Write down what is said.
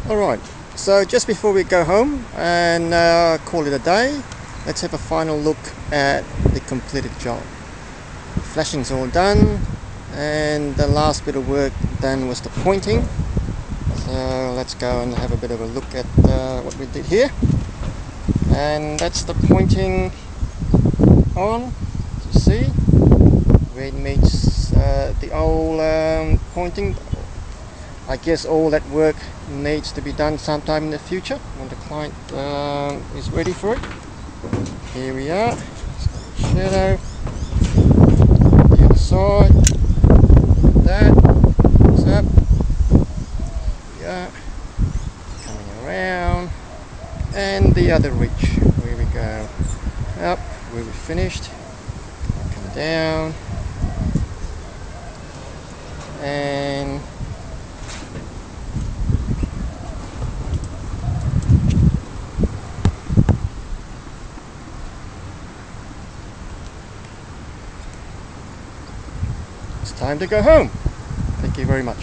Alright, so just before we go home and call it a day, let's have a final look at the completed job. Flashing's all done, and the last bit of work done was the pointing. So let's go and have a bit of a look at what we did here. And that's the pointing on, to see where it meets the old pointing. I guess all that work needs to be done sometime in the future when the client is ready for it. Here we are, shadow, the other side, that, what's up, yeah, coming around, and the other ridge, where we go, up, where we finished, come down, and it's time to go home. Thank you very much.